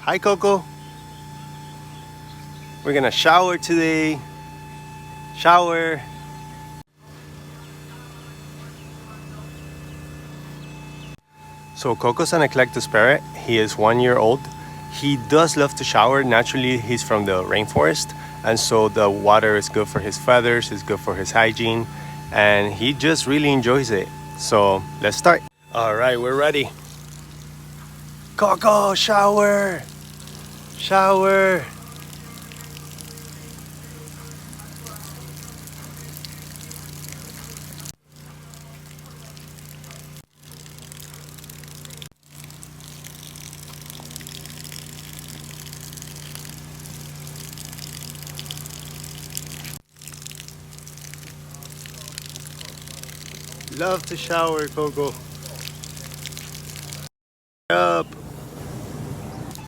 Hi, Coco. We're gonna shower today. Shower. So Coco's an Eclectus Parrot. He is 1 year old. He does love to shower. Naturally, he's from the rainforest, and so the water is good for his feathers, it's good for his hygiene, and he just really enjoys it. So let's start. All right, we're ready. Coco, shower! Shower! Love to shower, Coco.